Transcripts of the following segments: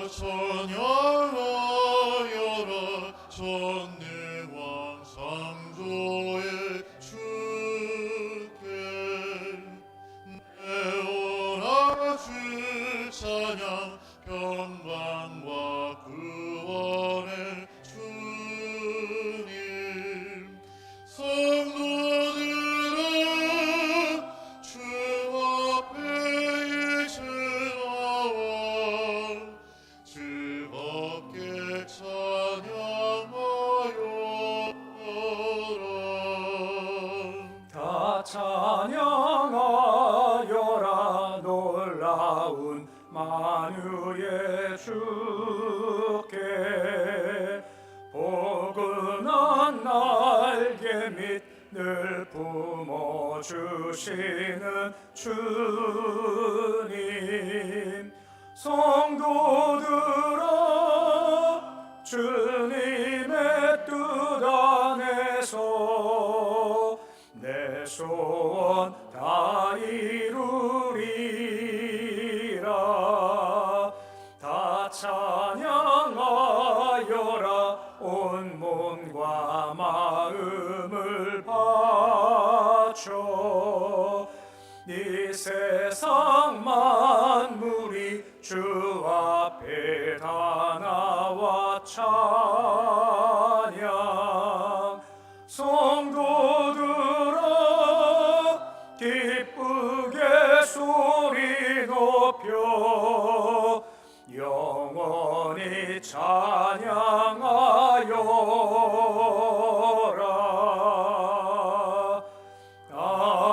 찬양하여라 전능왕 창조의 주께 내어라 주 찬양 평강과 구원의 주님 성도들아 주 앞에 이제 나와 즐겁게 찬양하여라 다 찬양하여라 놀라운 만유의 주께 포근한 날개 밑 늘 품어주시는 주님 성도들아 주님의 뜻 안에서 내 소원 다 이루리라 다 찬양하여라 온 몸과 마음을 바쳐 이 세상 만물이 주 앞에 다 나와 찬양 성도들아 기쁘게 소리 높여 영원히 찬양하여라 아멘.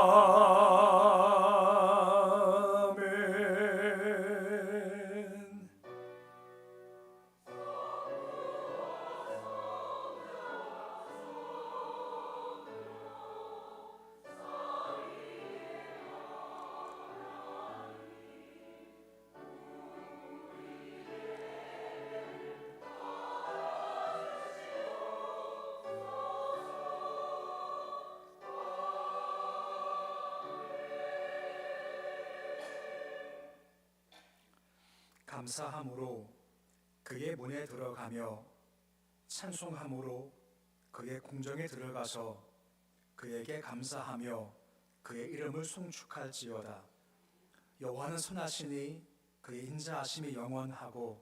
감사함으로 그의 문에 들어가며 찬송함으로 그의 궁정에 들어가서 그에게 감사하며 그의 이름을 송축할지어다. 여호와는 선하시니 그의 인자하심이 영원하고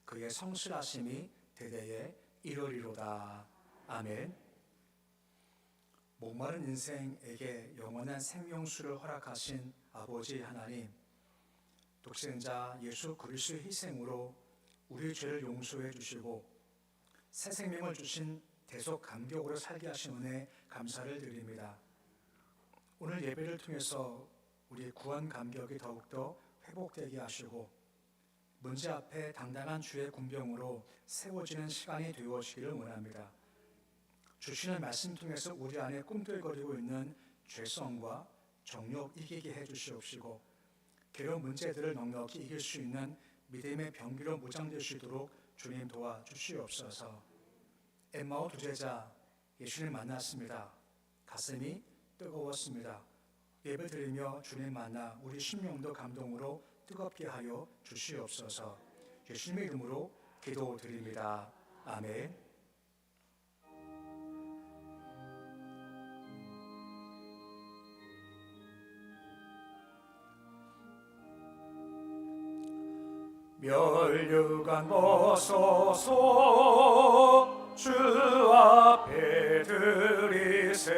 그의 성실하심이 대대에 이르리로다. 아멘. 목마른 인생에게 영원한 생명수를 허락하신 아버지 하나님, 독생자 예수 그리스도의 희생으로 우리 죄를 용서해 주시고 새 생명을 주신 대속 감격으로 살게 하신 은혜 감사를 드립니다. 오늘 예배를 통해서 우리의 구원 감격이 더욱더 회복되게 하시고 문제 앞에 당당한 주의 군병으로 세워지는 시간이 되어지기를 원합니다. 주시는 말씀 통해서 우리 안에 꿈틀거리고 있는 죄성과 정욕 이기게 해주시옵시고 괴로운 문제들을 넉넉히 이길 수 있는 믿음의 병기로 무장될 수 있도록 주님 도와주시옵소서. 엠마오 두 제자 예수님 만났습니다. 가슴이 뜨거웠습니다. 예배드리며 주님 만나 우리 심령도 감동으로 뜨겁게 하여 주시옵소서. 예수님의 이름으로 기도드립니다. 아멘. 멸류관 벗어서 주 앞에 들이세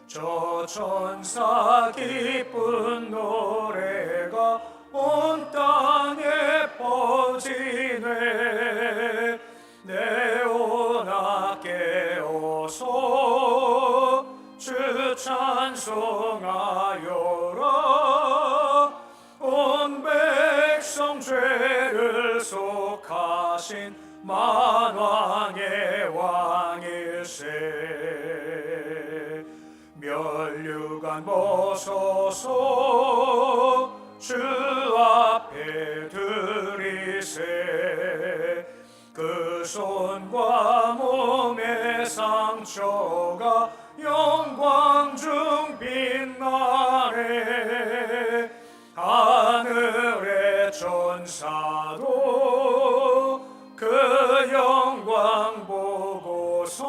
저 천사 기쁜 노래가 온 땅에 퍼지네 내오나 깨어서 주 찬송하여라 온 백성 죄를 속하신 만왕의 왕일세 멸류관 벗어서 주 앞에 들이세 그 손과 몸의 상처가 영광 중 빛나네 하늘의 천사도 영광 보고서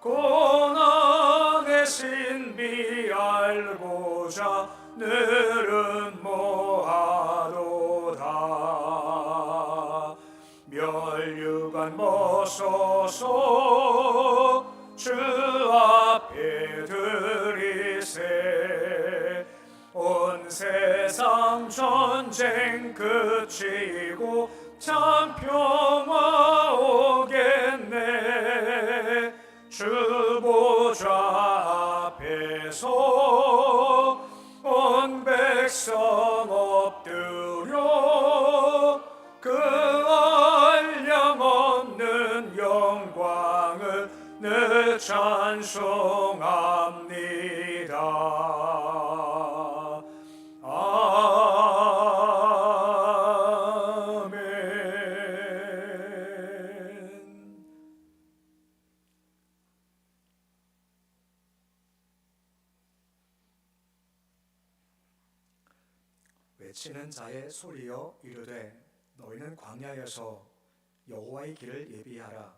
고난의 신비 알고자 늘은 모하도다. 멸류관 벗어서 주 앞에 드리세. 온 세상 전쟁 그치고 참 평화 오겠네. 주 보좌 앞에서 온 백성 엎드려 그 한량 없는 영광을 늘 찬송합니다. 아멘. 외치는 자의 소리여 이르되 너희는 광야에서 여호와의 길을 예비하라.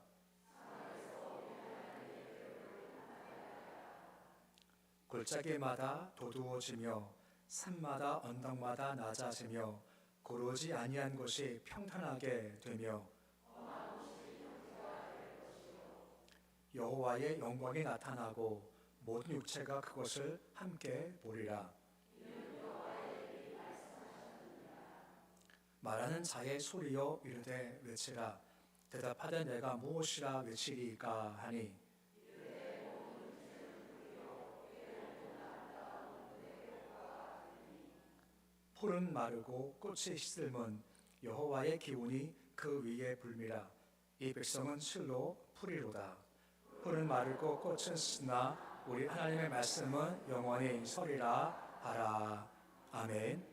골짜기마다 도두어지며 산마다 언덕마다 낮아지며 고르지 아니한 곳이 평탄하게 되며 여호와의 영광이 나타나고 모든 육체가 그것을 함께 보리라. 말하는 자의 소리여 이르되 외치라. 대답하되 내가 무엇이라 외치리까 하니 풀은 마르고 꽃이 시들면 여호와의 기운이 그 위에 불미라. 이 백성은 실로 풀이로다. 풀은 마르고 꽃은 시드나 우리 하나님의 말씀은 영원히 서리라 하라. 아멘.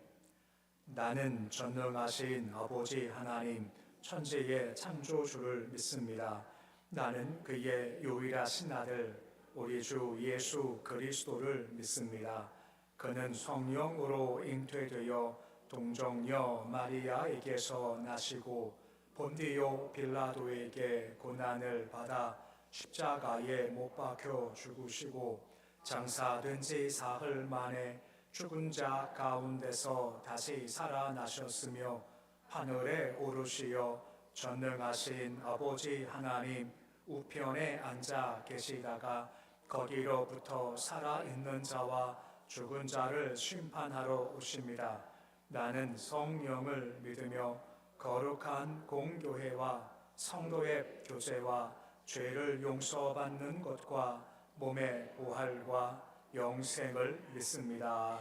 나는 전능하신 아버지 하나님 천지의 창조주를 믿습니다. 나는 그의 유일하신 아들 우리 주 예수 그리스도를 믿습니다. 그는 성령으로 잉태되어 동정녀 마리아에게서 나시고 본디오 빌라도에게 고난을 받아 십자가에 못 박혀 죽으시고 장사된 지 사흘 만에 죽은 자 가운데서 다시 살아나셨으며 하늘에 오르시어 전능하신 아버지 하나님 우편에 앉아 계시다가 거기로부터 살아있는 자와 죽은 자를 심판하러 오십니다. 나는 성령을 믿으며 거룩한 공교회와 성도의 교제와 죄를 용서받는 것과 몸의 부활과 영생을 믿습니다.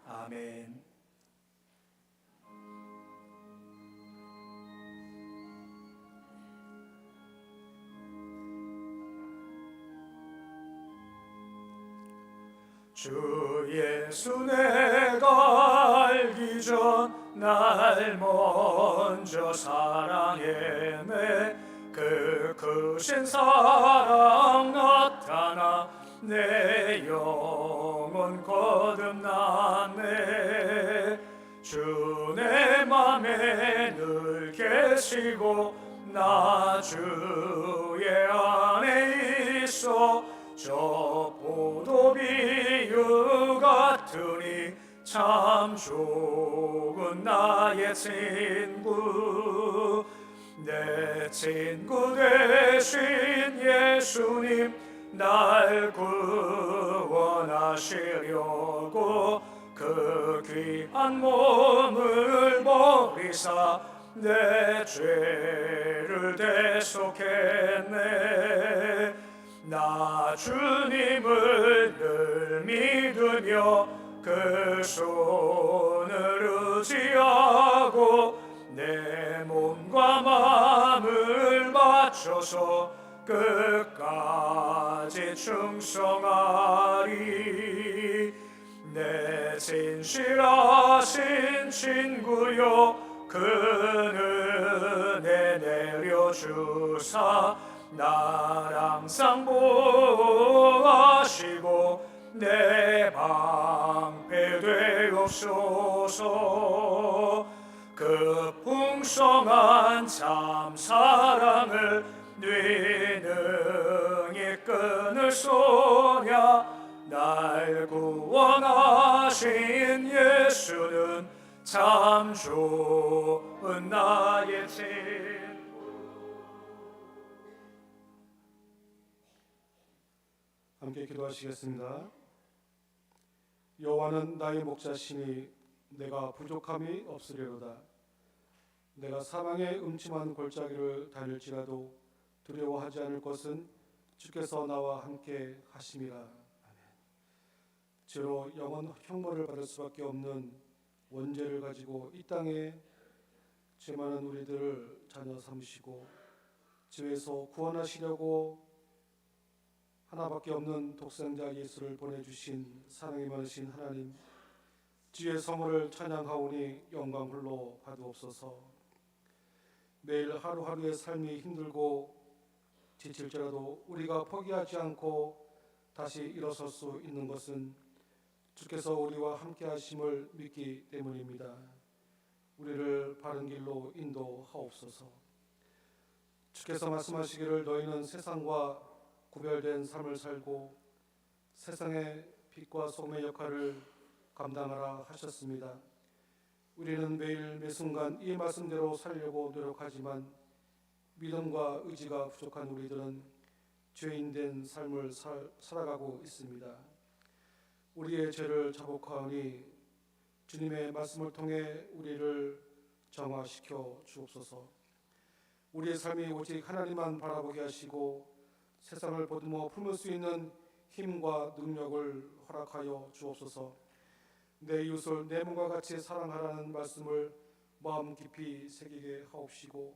아멘. 주 예수 내가 알기 전 날 먼저 사랑했네. 그 크신 사랑 나타나 내 영혼 거듭났네. 주 내 맘에 늘 계시고 나 주의 안에 있어 저 포도비유 같으니 참 좋은 나의 친구. 내 친구 되신 예수님 날 구원하시려고 그 귀한 몸을 버리사 내 죄를 대속했네. 나 주님을 늘 믿으며 그 손을 의지하고 내 몸과 마음을 바쳐서 끝까지 충성하리. 내 진실하신 친구여 그 은혜 내려주사 날 항상 보호하시고 내 방패 되옵소서. 그 풍성한 풍성한 참 사랑을 네 능히 끊을 소냐. 날 구원하신 예수는 참 좋은 나의 진. 함께 기도하시겠습니다. 여호와는 나의 목자시니 내가 부족함이 없으리로다. 내가 사망의 음침한 골짜기를 다닐지라도 두려워하지 않을 것은 주께서 나와 함께 하심이라. 아멘. 죄로 영원 형벌을 받을 수밖에 없는 원죄를 가지고 이 땅에 죄 많은 우리들을 자녀 삼으시고 죄에서 구원하시려고 하나밖에 없는 독생자 예수를 보내주신 사랑이 많으신 하나님, 주의 성호를 찬양하오니 영광 홀로 받으옵소서. 매일 하루하루의 삶이 힘들고 지칠지라도 우리가 포기하지 않고 다시 일어설 수 있는 것은 주께서 우리와 함께 하심을 믿기 때문입니다. 우리를 바른 길로 인도하옵소서. 주께서 말씀하시기를 너희는 세상과 구별된 삶을 살고 세상의 빛과 소금의 역할을 감당하라 하셨습니다. 우리는 매일 매순간 이 말씀대로 살려고 노력하지만 믿음과 의지가 부족한 우리들은 죄인된 삶을 살아가고 있습니다. 우리의 죄를 자복하오니 주님의 말씀을 통해 우리를 정화시켜 주옵소서. 우리의 삶이 오직 하나님만 바라보게 하시고 세상을 보듬어 품을 수 있는 힘과 능력을 허락하여 주옵소서. 내 이웃을 내 몸과 같이 사랑하라는 말씀을 마음 깊이 새기게 하옵시고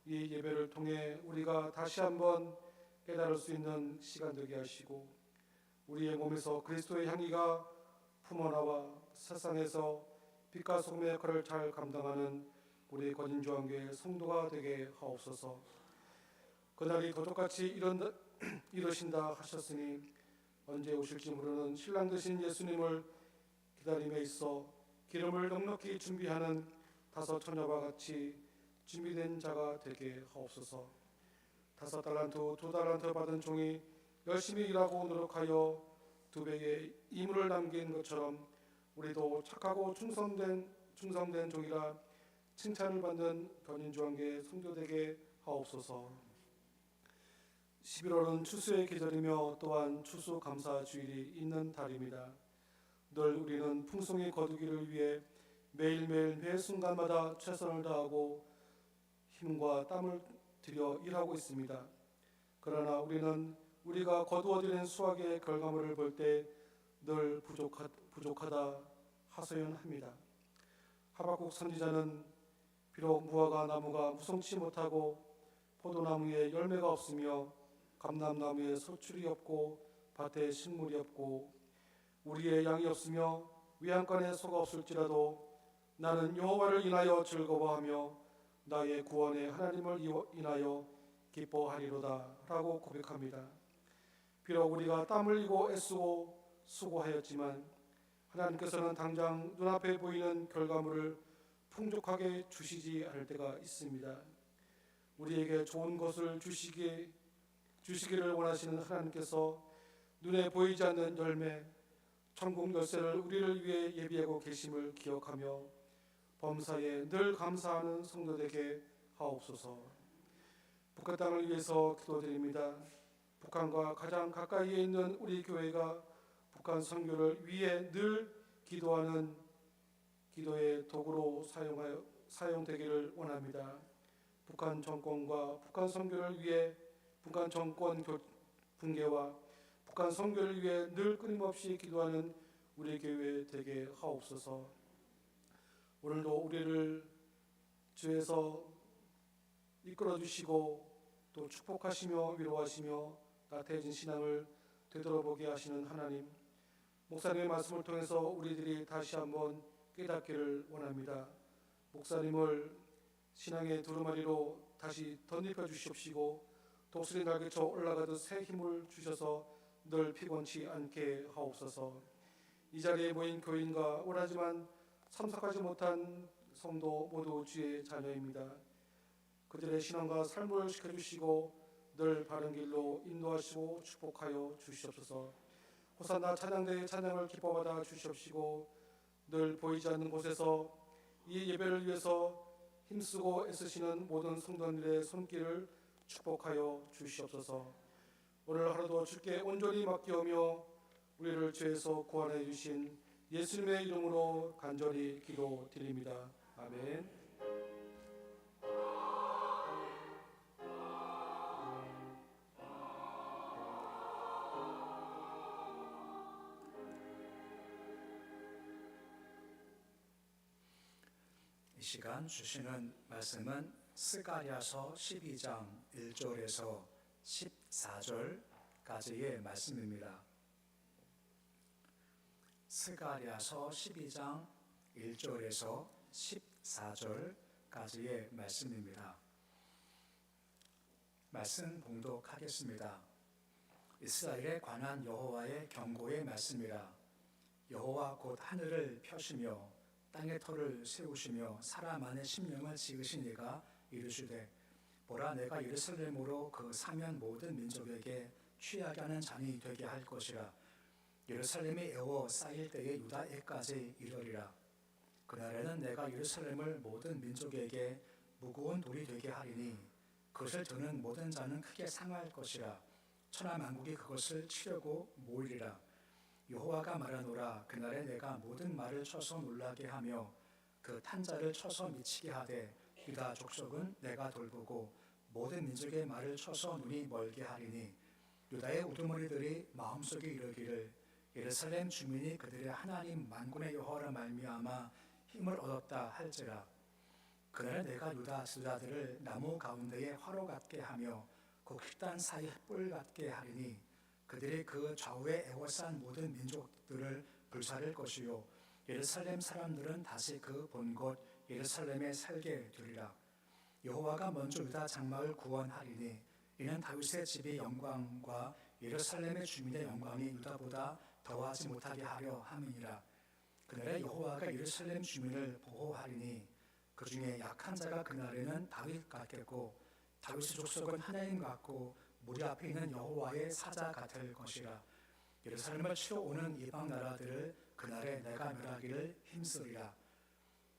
이 예배를 통해 우리가 다시 한번 깨달을 수 있는 시간 되게 하시고 우리의 몸에서 그리스도의 향기가 품어나와 세상에서 빛과 소금의 역할을 잘 감당하는 우리 권인주한교회 성도가 되게 하옵소서. 그날이 도적같이 이르신다 하셨으니 언제 오실지 모르는 신랑 되신 예수님을 기다림에 있어 기름을 넉넉히 준비하는 다섯 처녀와 같이 준비된 자가 되게 하옵소서. 5달란트, 2달란트 받은 종이 열심히 일하고 노력하여 2배의 이물을 남긴 것처럼 우리도 착하고 충성된 종이라 칭찬을 받는 견인주한교회 성도되게 하옵소서. 11월은 추수의 계절이며 또한 추수감사주일이 있는 달입니다. 늘 우리는 풍성히 거두기를 위해 매일매일 매 순간마다 최선을 다하고 힘과 땀을 들여 일하고 있습니다. 그러나 우리는 우리가 거두어들인 수확의 결과물을 볼 때 늘 부족하다 하소연합니다. 하박국 선지자는 비록 무화과 나무가 무성치 못하고 포도나무에 열매가 없으며 감람나무에 소출이 없고 밭에 식물이 없고 우리의 양이 없으며 위안간에 소가 없을지라도 나는 여호와를 인하여 즐거워하며 나의 구원의 하나님을 인하여 기뻐하리로다 라고 고백합니다. 비록 우리가 땀 흘리고 애쓰고 수고하였지만 하나님께서는 당장 눈앞에 보이는 결과물을 풍족하게 주시지 않을 때가 있습니다. 우리에게 좋은 것을 주시기를 원하시는 하나님께서 눈에 보이지 않는 열매, 천국 열쇠를 우리를 위해 예비하고 계심을 기억하며 범사에 늘 감사하는 성도되게 하옵소서. 북한 땅을 위해서 기도드립니다. 북한과 가장 가까이에 있는 우리 교회가 북한 선교를 위해 늘 기도하는 기도의 도구로 사용되기를 원합니다. 북한 정권과 북한 선교를 위해 북한 정권 붕괴와 북한 선교를 위해 늘 끊임없이 기도하는 우리 교회 되게 하옵소서. 오늘도 우리를 주에서 이끌어 주시고 또 축복하시며 위로하시며 나태해진 신앙을 되돌아보게 하시는 하나님, 목사님의 말씀을 통해서 우리들이 다시 한번 깨닫기를 원합니다. 목사님을 신앙의 두루마리로 다시 덧입혀 주시옵시고 독수리 날개쳐 올라가듯 새 힘을 주셔서 늘 피곤치 않게 하옵소서. 이 자리에 모인 교인과 원하지만 참석하지 못한 성도 모두 주의 자녀입니다. 그들의 신앙과 삶을 지켜주시고 늘 바른 길로 인도하시고 축복하여 주시옵소서. 호산나 찬양대의 찬양을 기뻐받아 주시옵시고 늘 보이지 않는 곳에서 이 예배를 위해서 힘쓰고 애쓰시는 모든 성도들의 손길을 축복하여 주시옵소서. 오늘 하루도 주께 온전히 맡기오며 우리를 죄에서 구원해 주신 예수님의 이름으로 간절히 기도드립니다. 아멘. 이 시간 주시는 말씀은 스가랴서 12장 1절에서 14절까지의 말씀입니다. 스가랴서 12장 1절에서 14절까지의 말씀입니다. 말씀 봉독하겠습니다. 이스라엘에 관한 여호와의 경고의 말씀이라. 여호와 곧 하늘을 펴시며 땅의 터를 세우시며 사람 안에 심령을 지으신 이가 이르시되 보라 내가 예루살렘으로 그 사면 모든 민족에게 취하게 하는 잔이 되게 할 것이라. 예루살렘이 애워 쌓일 때에 유다에까지 이르리라. 그날에는 내가 예루살렘을 모든 민족에게 무거운 돌이 되게 하리니 그것을 드는 모든 자는 크게 상할 것이라. 천하 만국이 그것을 치려고 모이리라. 여호와가 말하노라. 그날에 내가 모든 말을 쳐서 놀라게 하며 그 탄자를 쳐서 미치게 하되 유다 족속은 내가 돌보고 모든 민족의 말을 쳐서 눈이 멀게 하리니 유다의 우두머리들이 마음속에 이르기를 예루살렘 주민이 그들의 하나님 만군의 여호와라 말미암아 힘을 얻었다 할지라. 그날에 내가 유다 지도자들을 나무 가운데에 화로 같게 하며 곡식단 사이 뿔 같게 하리니 그들이 그 좌우에 애워싼 모든 민족들을 불사를 것이요 예루살렘 사람들은 다시 그 본 곳 예루살렘에 살게 되리라. 여호와가 먼저 유다 장막을 구원하리니 이는 다윗의 집의 영광과 예루살렘의 주민의 영광이 유다보다 더하지 못하게 하려 함이니라. 그날에 여호와가 예루살렘 주민을 보호하리니 그 중에 약한 자가 그날에는 다윗 같겠고 다윗의 족속은 하나님 같고 무리 앞에 있는 여호와의 사자 같을 것이라. 예루살렘을 치러 오는 이방 나라들을 그날에 내가 멸하기를 힘쓰리라.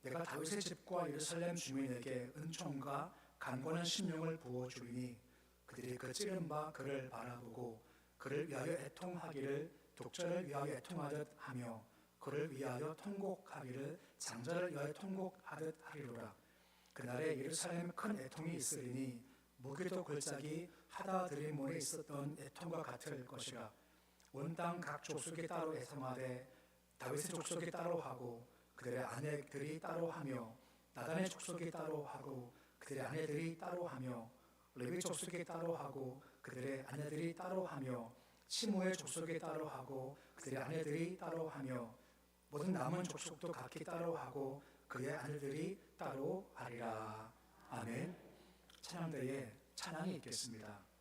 내가 다윗의 집과 예루살렘 주민에게 은총과 간권한 심령을 부어주리니 그들이 그 찌른 바 그를 바라보고 그를 위하여 애통하기를 독자를 위하여 애통하듯 하며 그를 위하여 통곡하기를 장자를 위하여 통곡하듯 하리로라. 그날에 예루살렘에 큰 애통이 있으리니 무기도 골짜기 하다드리몬에 있었던 애통과 같을 것이라. 온 땅 각 족속이 따로 애통하되 다윗의 족속이 따로 하고 그들의 아내들이 따로 하며 나단의 족속이 따로 하고 그들의 아내들이 따로 하며 레위 족속이 따로 하고 그들의 아내들이 따로 하며 시므의 족속이 따로 하고 그들의 아내들이 따로 하며 모든 남은 족속도 각기 따로 하고 그의 아내들이 따로 하리라. 아멘. 찬양대에 찬양이 있겠습니다.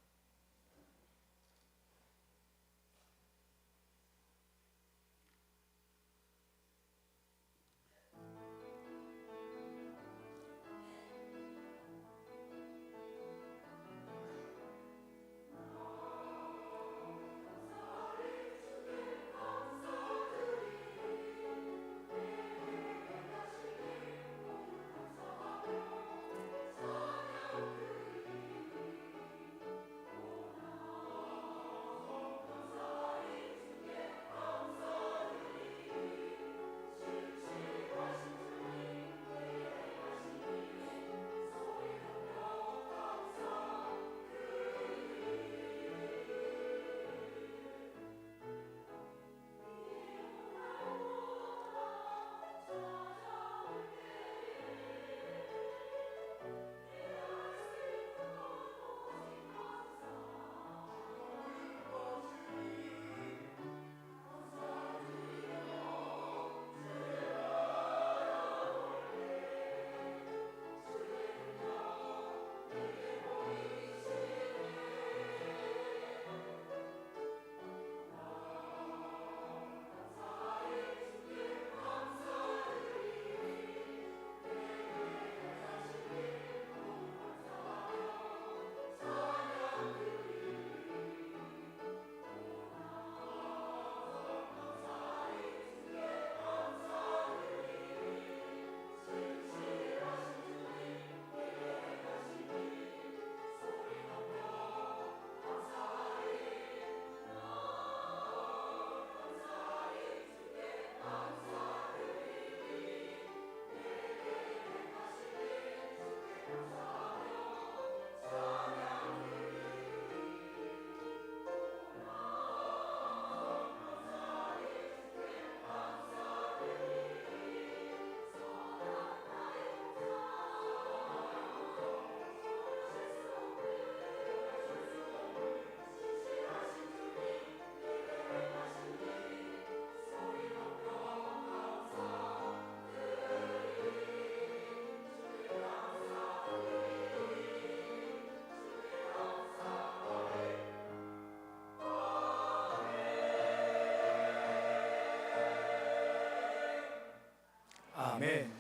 아멘.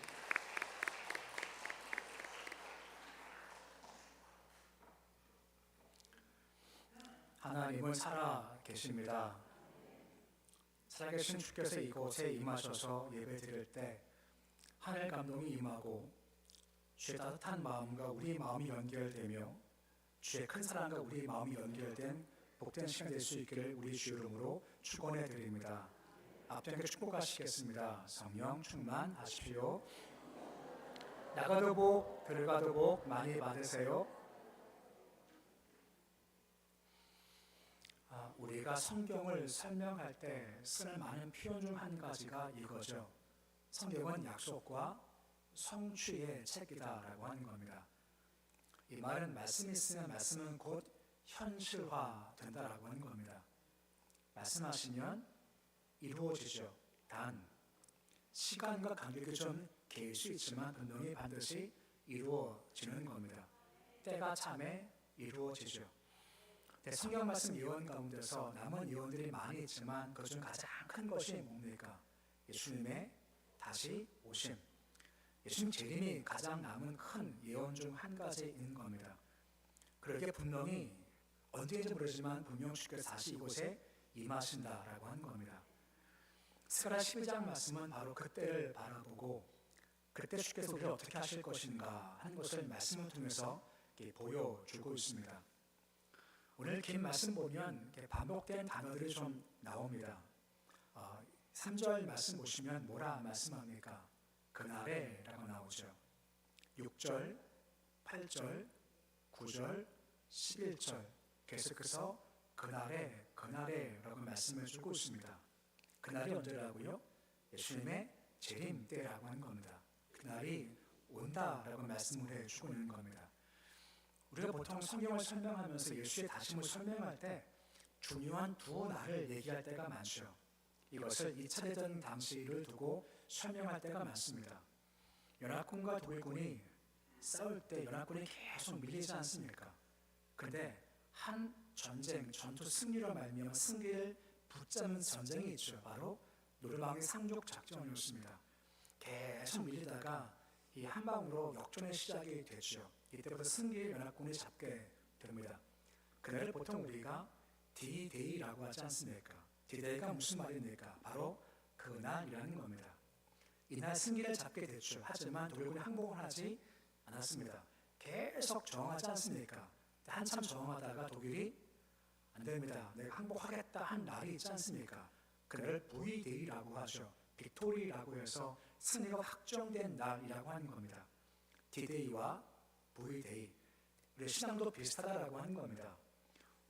하나님은 살아 계십니다. 살아계신 주께서 이곳에 임하셔서 예배 드릴 때 하늘 감동이 임하고 주의 따뜻한 마음과 우리 마음이 연결되며 주의 큰 사랑과 우리 마음이 연결된 복된 시간 될 수 있기를 우리 주 이름으로 축원해 드립니다. 앞전에 축복하시겠습니다. 성령 충만하십시오. 나가도 복 들어가도 복 많이 받으세요. 우리가 성경을 설명할 때 쓰는 많은 표현 중 한 가지가 이거죠. 성경은 약속과 성취의 책이다라고 하는 겁니다. 이 말은 말씀이 있으면 말씀은 곧 현실화 된다라고 하는 겁니다. 말씀하시면 이루어지죠. 단 시간과 간격이 좀 길 수 있지만 분명히 반드시 이루어지는 겁니다. 때가 참에 이루어지죠. 성경 말씀 예언 가운데서 남은 예언들이 많이 있지만 그중 가장 큰 것이 뭡니까? 예수님의 다시 오심. 예수님 재림이 가장 남은 큰 예언 중 한 가지인 겁니다. 그러게 분명히 언제인지 모르지만 분명 주께서 다시 이곳에 임하신다라고 하는 겁니다. 스가랴 12장 말씀은 바로 그때를 바라보고 그때 주께서 우리를 어떻게 하실 것인가 하는 것을 말씀을 통해서 보여주고 있습니다. 오늘 긴 말씀 보면 반복된 단어들이 좀 나옵니다. 3절 말씀 보시면 뭐라 말씀합니까? 그날에 라고 나오죠. 6절, 8절, 9절, 11절 계속해서 그날에 라고 말씀을 주고 있습니다. 그날이 언제라고요? 예수님의 재림 때라고 하는 겁니다. 그날이 온다라고 말씀을 해주고 있는 겁니다. 우리가 보통 성경을 설명하면서 예수의 다심을 설명할 때 중요한 두 날을 얘기할 때가 많죠. 이것을 2차 대전 당시를 두고 설명할 때가 많습니다. 연합군과 독일군이 싸울 때 연합군이 계속 밀리지 않습니까? 그런데 한 전투 승리로 말미암아 승리를 붙잡는 전쟁이 있죠. 바로 노르망디 상륙 작전이었습니다. 계속 밀리다가 이 한 방으로 역전의 시작이 됐죠. 이때부터 승리를 연합군이 잡게 됩니다. 그날을 보통 우리가 D-Day라고 하지 않습니까? D-Day가 무슨 말입니까? 바로 그날이라는 겁니다. 이날 승리를 잡게 됐죠. 하지만 독일군이 항복을 하지 않았습니다. 계속 저항하지 않습니까? 한참 저항하다가 독일이 안 됩니다. 내가 항복하겠다 한 날이 있지 않습니까? 그날을 V-Day라고 하죠. 빅토리라고 해서 승리가 확정된 날이라고 하는 겁니다. D-Day와 V-Day, 우리 신앙도 비슷하다라고 하는 겁니다.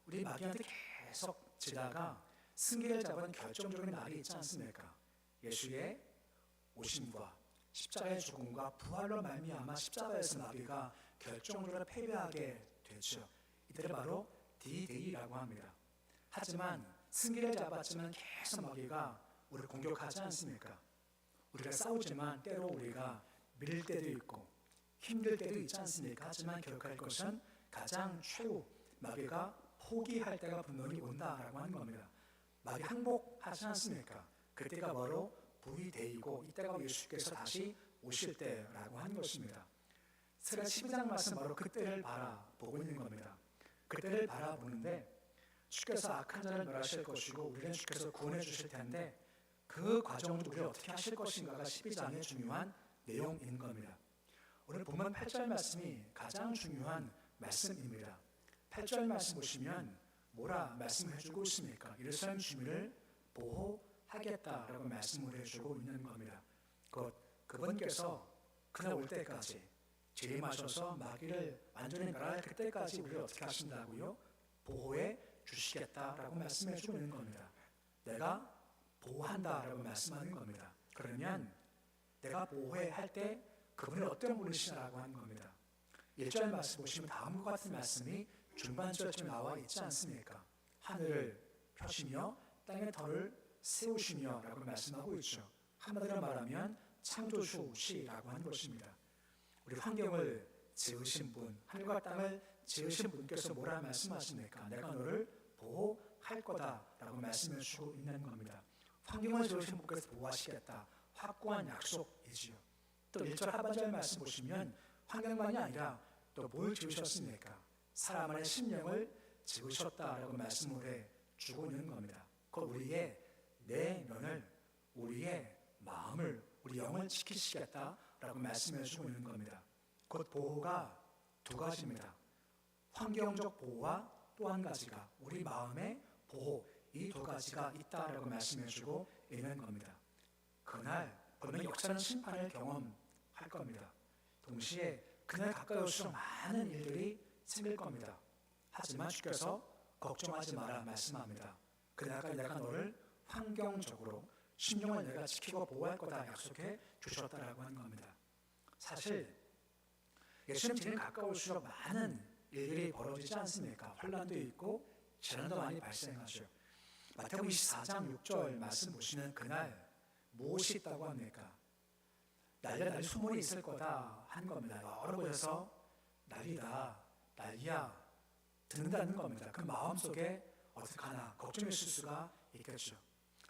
우리 마귀한테 계속 지다가 승리를 잡은 결정적인 날이 있지 않습니까? 예수의 오심과 십자가의 죽음과 부활로 말미암아 십자가에서 마귀가 결정적으로 패배하게 됐죠. 이때를 바로 D-Day라고 합니다. 하지만 승리를 잡았지만 계속 마귀가 우리를 공격하지 않습니까? 우리가 싸우지만 때로 우리가 밀릴 때도 있고 힘들 때도 있지 않습니까? 하지만 기억할 것은 가장 최후 마귀가 포기할 때가 분명히 온다라고 하는 겁니다. 마귀 항복하지 않습니까? 그때가 바로 V-Day이고 이때가 예수께서 다시 오실 때라고 하는 것입니다. 스가랴 12장 말씀 바로 그때를 바라보고 있는 겁니다. 그때를 바라보는데 주께서 악한 자를 멸하실 것이고 우리는 주께서 구원해 주실 텐데 그 과정을 우리가 어떻게 하실 것인가가 12장의 중요한 내용인 겁니다. 오늘 본문 8절 말씀이 가장 중요한 말씀입니다. 8절 말씀 보시면 뭐라 말씀을 해주고 있습니까? 예루살렘 주민을 보호하겠다라고 말씀을 해주고 있는 겁니다. 그분께서 그날 올 때까지 재림하셔서 마귀를 완전히 멸할 그때까지 우리를 어떻게 하신다고요? 보호해 주시겠다라고 말씀해 주고 있는 겁니다. 내가 보호한다라고 말씀하는 겁니다. 그러면 내가 보호할 때 그분이 어떤 분이시라고 하는 겁니다. 1절 말씀 보시면 다음과 같은 말씀이 중반절쯤 나와 있지 않습니까? 하늘을 펴시며 땅의 털을 세우시며 라고 말씀하고 있죠. 한마디로 말하면 창조주시라고 하는 것입니다. 우리 환경을 지으신 분, 하늘과 땅을 지으신 분께서 뭐라 말씀하십니까? 내가 너를 보호할 거다라고 말씀해 주고 있는 겁니다. 환경을 지으신 분께서 보호하시겠다. 확고한 약속이지요. 또 1절 하반절 말씀 보시면 환경만이 아니라 또 뭘 지으셨습니까? 사람의 심령을 지으셨다라고 말씀을 해 주고 있는 겁니다. 그 우리의 내면을, 우리의 마음을, 우리 영을 지키시겠다라고 말씀해 주고 있는 겁니다. 곧 보호가 두 가지입니다. 환경적 보호와 또 한 가지가 우리 마음의 보호, 이 두 가지가 있다라고 말씀해 주고 있는 겁니다. 그날 분명히 역사는 심판을 경험할 겁니다. 동시에 그날 가까이 올수록 많은 일들이 생길 겁니다. 하지만 주께서 걱정하지 마라 말씀합니다. 그날까지 내가 너를 환경적으로 심령을 내가 지키고 보호할 거다 약속해 주셨다라고 하는 겁니다. 사실 예수님 뒤는 가까울수록 많은 일들이 벌어지지 않습니까? 혼란도 있고 재난도 많이 발생하죠. 마태복음 24장 6절 말씀 보시면 그날 무엇이 있다고 합니까? 난리 소문이 있을 거다 한 겁니다. 여러 곳에서 난리야 듣는다는 겁니다. 그 마음속에 어떡하나 걱정이 있을 수가 있겠죠.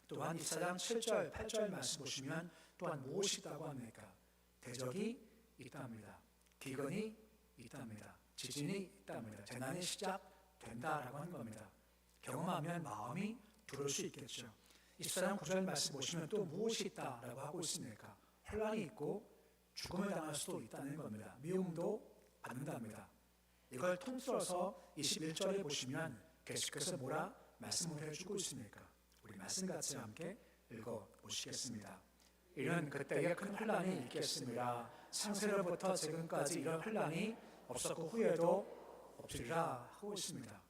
또한 24장 7절 8절 말씀 보시면 또한 무엇이 있다고 합니까? 대적이 있답니다. 기근이 있답니다. 지진이 있답니다. 재난이 시작된다라고 하는 겁니다. 경험하면 마음이 두려울 수 있겠죠. 24장 9절 말씀 보시면 또 무엇이 있다라고 하고 있습니까? 혼란이 있고 죽음을 당할 수도 있다는 겁니다. 미움도 받는답니다. 이걸 통틀어서 21절에 보시면 계속해서 뭐라 말씀을 해주고 있습니까? 우리 말씀 같이 함께 읽어보시겠습니다. 이는 그때에 큰 혼란이 있겠습니다. 창세로부터 지금까지 이런 혼란이 없었고 후에도 없으리라 하고 있습니다.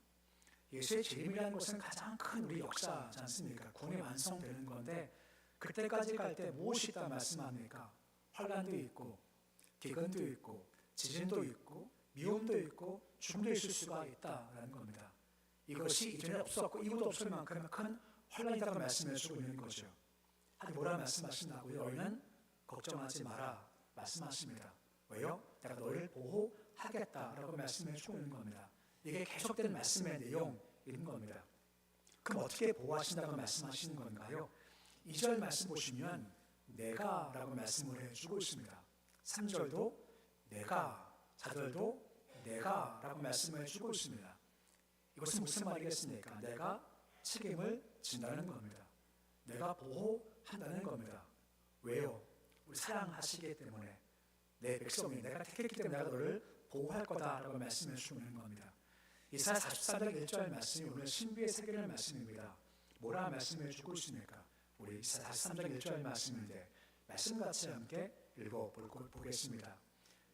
예수의 재림이라는 것은 가장 큰 우리 역사지 않습니까? 구원이 완성되는 건데 그때까지 갈 때 무엇이 있다 말씀합니까? 혼란도 있고 기근도 있고 지진도 있고 미움도 있고 죽음도 있을 수가 있다라는 겁니다. 이것이 이전에 없었고 이후도 없을 만큼 큰 혼란이라고 말씀해 주고 있는 거죠. 아니 뭐라 말씀하신다고요? 너희는 걱정하지 마라 말씀하십니다. 왜요? 내가 너희를 보호하겠다라고 말씀해 주고 있는 겁니다. 이게 계속된 말씀의 내용인 겁니다. 그럼 어떻게 보호하신다고 말씀하시는 건가요? 2절 말씀 보시면 내가 라고 말씀을 해주고 있습니다. 3절도 내가, 4절도 내가 라고 말씀을 해주고 있습니다. 이것은 무슨 말이겠습니까? 내가 책임을 진다는 겁니다. 내가 보호한다는 겁니다. 왜요? 우리 사랑하시기 때문에 내 백성이 내가 택했기 때문에 내가 너를 보호할 거다라고 말씀해 주고 있는 겁니다. 이사야 43장 1절 말씀이 오늘 신비의 세계를 말씀입니다. 뭐라 말씀해 주고 있습니까? 우리 이사야 43장 1절 말씀인데 말씀같이 함께 읽어보겠습니다.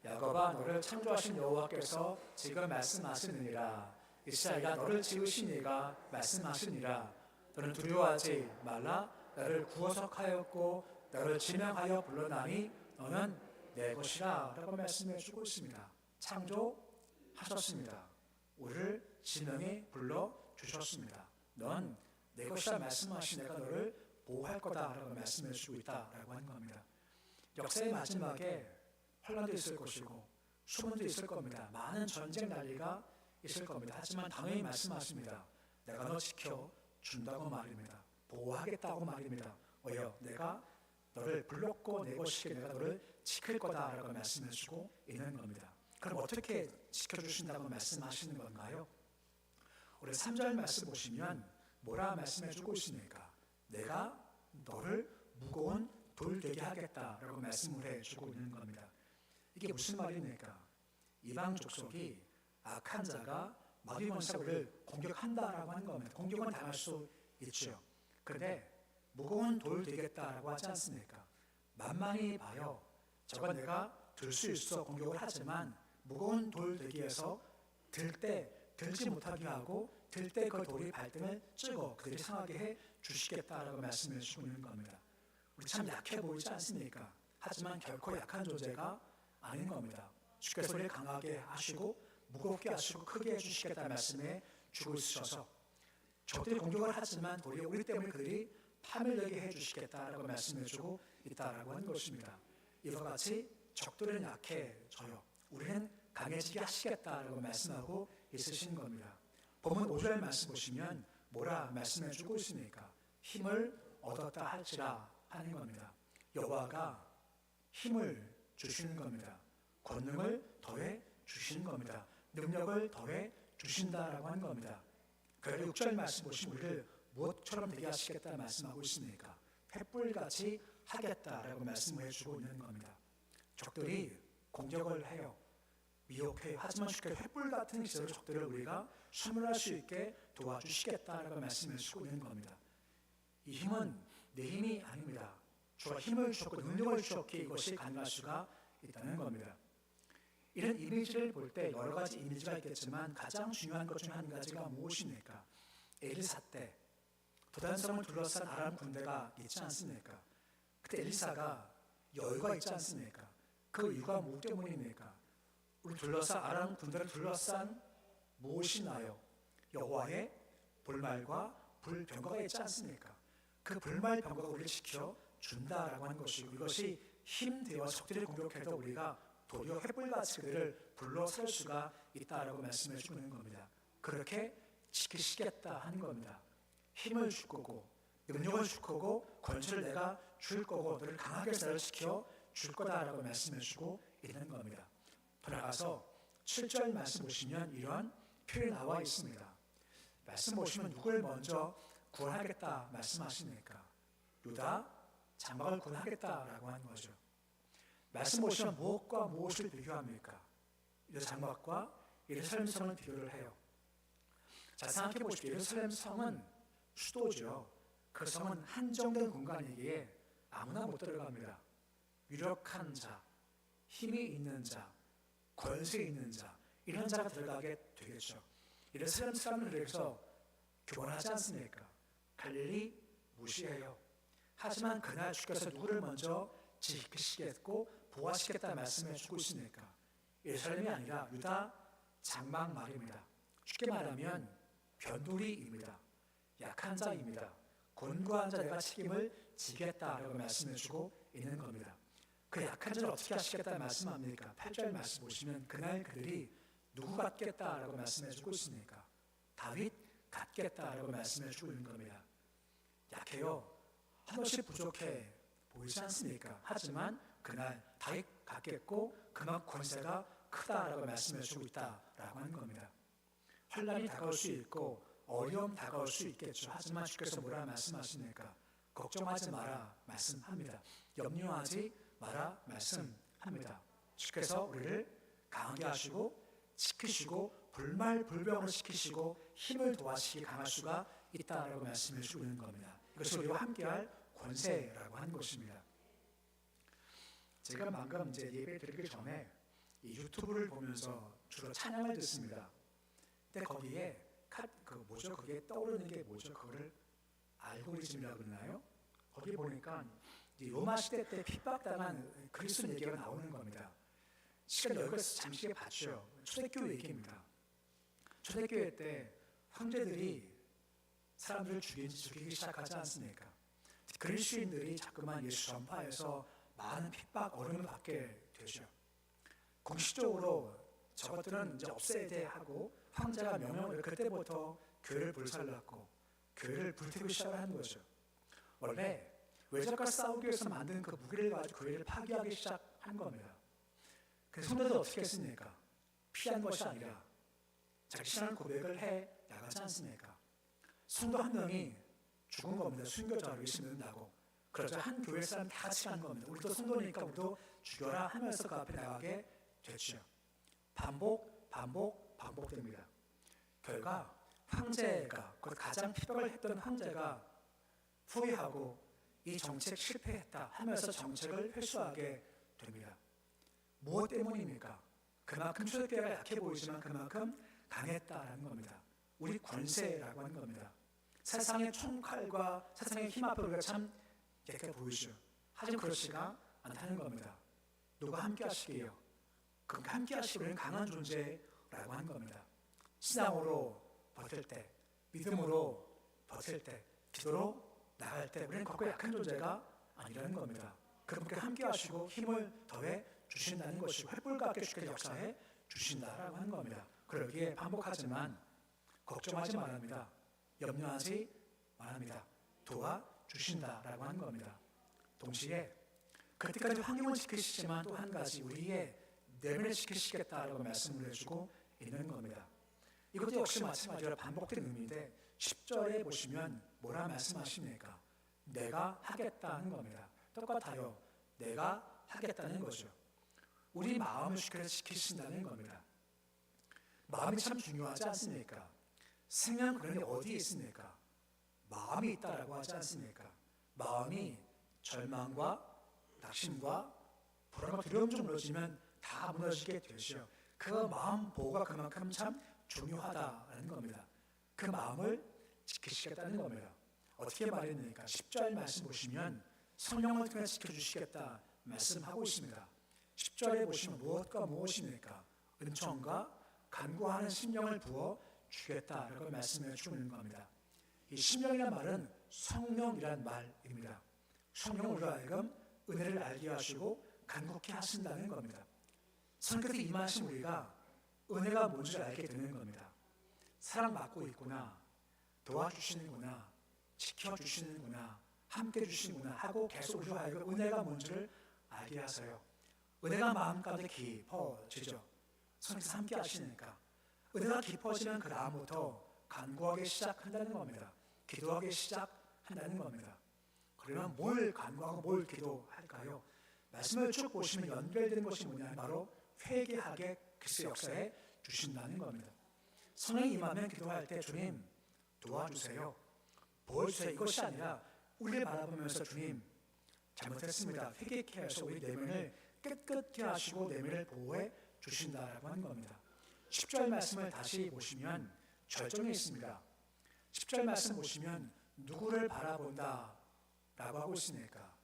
야곱아 너를 창조하신 여호와께서 지금 말씀하시느니라. 이스라엘아 너를 지으신 이가 말씀하시니라. 너는 두려워하지 말라. 나를 구원석하였고 너를 지명하여 불러나니 너는 내 것이라 라고 말씀해 주고 있습니다. 창조하셨습니다. 우리를 지명해 불러주셨습니다. 넌 내 것이라 말씀하신 내가 너를 보호할 거다라고 말씀해 주고 있다라고 하는 겁니다. 역사의 마지막에 혼란도 있을 것이고 수문도 있을 겁니다. 많은 전쟁 난리가 있을 겁니다. 하지만 당연히 말씀하십니다. 내가 너 지켜준다고 말입니다. 보호하겠다고 말입니다. 왜요? 내가 너를 불렀고 내 것이기에 내가 너를 지킬 거다라고 말씀해 주고 있는 겁니다. 그럼 어떻게 지켜주신다고 말씀하시는 건가요? 우리 3절 말씀 보시면 뭐라 말씀해 주고 있습니까? 내가 너를 무거운 돌 되게 하겠다라고 말씀을 해주고 있는 겁니다. 이게 무슨 말입니까? 이방 족속이 악한 자가 마귀원사가 우리를 공격한다라고 하는 겁니다. 공격은 당할 수 있죠. 그런데 무거운 돌 되겠다라고 하지 않습니까? 만만히 봐요. 저건 내가 들 수 있어 공격을 하지만 무거운 돌 되기 위해서 들 때 들지 못하게 하고 들 때 그 돌이 발등을 찍어 그들이 상하게 해 주시겠다라고 말씀해 주고 있는 겁니다. 우리 참 약해 보이지 않습니까? 하지만 결코 약한 존재가 아닌 겁니다. 주께서 우리를 강하게 하시고 무겁게 하시고 크게 해주시겠다는 말씀에 주고 있으셔서 적들이 공격을 하지만 도리어 우리 때문에 그들이 파멸되게 해주시겠다라고 말씀해주고 있다라고 하는 것입니다. 이와 같이 적들은 약해져요. 우리는 강해지게 하시겠다라고 말씀하고 있으신 겁니다. 본문 5절 말씀 보시면 뭐라 말씀해주고 있습니까? 힘을 얻었다 할지라 하는 겁니다. 여호와가 힘을 주시는 겁니다. 권능을 더해 주시는 겁니다. 능력을 더해 주신다라고 하는 겁니다. 그래서 6절 말씀 보시면 우리를 무엇처럼 되게 하시겠다 말씀하고 있습니까? 횃불같이 하겠다라고 말씀을 해주고 있는 겁니다. 적들이 공격을 해요. 미혹해요. 하지만 주께 횃불 같은 기세로 적들을 우리가 수물할 수 있게 도와주시겠다라고 말씀을 주고 있는 겁니다. 이 힘은 내 힘이 아닙니다. 주가 힘을 주셨고 능력을 주셨기에 이것이 가능할 수가 있다는 겁니다. 이런 이미지를 볼 때 여러 가지 이미지가 있겠지만 가장 중요한 것 중 한 가지가 무엇입니까? 엘리사 때 도단성을 둘러싼 아람 군대가 있지 않습니까? 그때 엘리사가 여유가 있지 않습니까? 그 이유가 무엇 때문입니까? 우리 둘러싼 아람 군대를 둘러싼 무엇이 나요? 여호와의 불말과 불병거가 있지 않습니까? 그 불말 병거가 우리를 지켜 준다라고 하는 것이고 이것이 힘되어 적들을 공격해도 우리가 도리어 횃불같이 그들을 불러설 수가 있다라고 말씀해 주는 겁니다. 그렇게 지키시겠다 하는 겁니다. 힘을 줄 거고 능력을 줄 거고 권세를 내가 줄 거고 너를 강하게 지켜 줄 거다라고 말씀해 주고 있는 겁니다. 돌아가서 7절 말씀 보시면 이런 표현이 나와 있습니다. 말씀 보시면 누굴 먼저 구원하겠다 말씀하십니까? 유다 장막을 구원하겠다라고 하는 거죠. 말씀 보시면 무엇과 무엇을 비교합니까? 유다 장막과 예루살렘 성을 비교를 해요. 자, 생각해 보십시오. 예루살렘 성은 수도죠. 그 성은 한정된 공간이기에 아무나 못 들어갑니다. 유력한 자, 힘이 있는 자, 권세 있는 자, 이런 자가 들어가게 되겠죠. 예루살렘 사람을 그래서 교환하지 않습니까? 갈릴리 무시해요. 하지만 그날 주께서 누구를 먼저 지키시겠고 보호하시겠다 말씀해 주고 있으니까 예루살렘이 아니라 유다 장막 말입니다. 쉽게 말하면 변두리입니다. 약한 자입니다. 곤고한 자 내가 책임을 지겠다라고 말씀해 주고 있는 겁니다. 그 약한 자를 어떻게 하시겠다 말씀합니까? 8절 말씀 보시면 그날 그들이 누구 같겠다라고 말씀해 주고 있습니까? 다윗 같겠다라고 말씀해 주고 있는 겁니다. 약해요. 한없이 부족해 보이지 않습니까? 하지만 그날 다윗 같겠고 그만큼 권세가 크다라고 말씀해 주고 있다라고 하는 겁니다. 환난이 다가올 수 있고 어려움 다가올 수 있겠죠. 하지만 주께서 뭐라 말씀하십니까? 걱정하지 마라 말씀합니다. 염려하지 마라 말씀합니다. 주께서 우리를 강하게 하시고 지키시고 불말불병으로 지키시고 힘을 도와시기 강할 수가 있다라고 말씀해 주고 있는 겁니다. 이것이 우리와 함께할 권세라고 하는 것입니다. 제가 방금 이제 예배 드리기 전에 이 유튜브를 보면서 주로 찬양을 듣습니다. 근데 거기에 그게 떠오르는 게 뭐죠? 그거를 알고리즘이라고 그러나요? 거기 보니까 로마 시대 때 핍박당한 그리스도 얘기가 나오는 겁니다. 시간 여기서 잠시 봤죠. 초대교회 얘기입니다. 초대교회 때 황제들이 사람들을 죽이기 시작하지 않습니까? 그리스도인들이 자꾸만 예수 전파해서 많은 핍박 어려움을 받게 되죠. 공식적으로 저것들은 이제 없애야 돼 하고 황제가 명령을 그때부터 교회를 불살랐고 교회를 불태우기 시작을 한 거죠. 원래 외적과 싸우기 위해서 만든 그 무기를 가지고 교회를 파괴하기 시작한 겁니다. 그래서 성도들 어떻게 했습니까? 피한 것이 아니라 자기 신앙 고백을 해 나가지 않습니까? 성도 한 명이 죽은 겁니다. 순교자로 예수 믿는다고. 그러자 한 교회 사람 다 같이 간 겁니다. 우리도 성도니까 우리도 죽여라 하면서 그 앞에 나가게 됐죠. 반복됩니다. 결과 황제가 가장 핍박을 했던 황제가 후회하고 이 정책 실패했다 하면서 정책을 회수하게 됩니다. 무엇 때문입니까? 그만큼 초대교회가 약해 보이지만 그만큼 강했다라는 겁니다. 우리 권세라고 하는 겁니다. 세상의 총칼과 세상의 힘 앞에 우리가 참 약해 보이죠. 하지만 그렇지가 않다는 겁니다. 누가 함께 하시게요? 그 함께 하시는 강한 존재라고 하는 겁니다. 신앙으로 버틸 때, 믿음으로 버틸 때, 기도로 나갈 때 우리는 거꾸로 약한 존재가 아니라는 겁니다. 그분께 함께 하시고 힘을 더해 주신다는 것이 횃불같게 주께 역사해 주신다라고 하는 겁니다. 그러기에 반복하지만 걱정하지 말랍니다. 염려하지 말랍니다. 도와주신다라고 하는 겁니다. 동시에 그때까지 환경을 지키시지만 또 한 가지 우리의 내면을 지키시겠다라고 말씀을 해주고 있는 겁니다. 이것도 역시 마찬가지로 반복된 의미인데 10절에 보시면 뭐라 말씀하십니까? 내가 하겠다는 겁니다. 똑같아요. 내가 하겠다는 거죠. 우리 마음을 지키신다는 겁니다. 마음이 참 중요하지 않습니까? 생명 그런데 어디에 있습니까? 마음이 있다라고 하지 않습니까? 마음이 절망과 낙심과 불안과 두려움 좀 무너지면 다 무너지게 되죠. 그 마음 보호가 그만큼 참 중요하다는 겁니다. 그 마음을 지키시겠다는 겁니다. 어떻게 말했습니까? 10절 말씀 보시면 성령을 통해 지켜주시겠다 말씀하고 있습니다. 10절에 보시면 무엇과 무엇입니까? 은총과 간구하는 심령을 부어 주겠다라고 말씀해 주는 겁니다. 이 심령이라는 말은 성령이란 말입니다. 성령으로 하여금 은혜를 알게 하시고 간곡히 하신다는 겁니다. 성령께서 임하신 우리가 은혜가 뭔지 알게 되는 겁니다. 사랑받고 있구나, 도와주시는구나, 지켜주시는구나, 함께 주시는구나 하고 계속 우리로 하여금 은혜가 뭔지를 알게 하세요. 은혜가 마음가운데 깊어지죠. 성령께서 함께 하시니까 은혜가 깊어지면 그 다음부터 간구하기 시작한다는 겁니다. 기도하기 시작한다는 겁니다. 그러면 뭘 간구하고 뭘 기도할까요? 말씀을 쭉 보시면 연결되는 것이 뭐냐? 바로 회개하게 그리스도의 역사에 주신다는 겁니다. 성령이 임하면 기도할 때 주님 도와주세요, 보여주세요 이것이 아니라 우리를 바라보면서 주님 잘못했습니다, 회개케 하셔서 우리 내면을 깨끗게 하시고 내면을 보호해 주신다라고 하는 겁니다. 10절 말씀을 다시 보시면 절정이 있습니다. 10절 말씀 보시면 누구를 바라본다 라고 하고 있으니까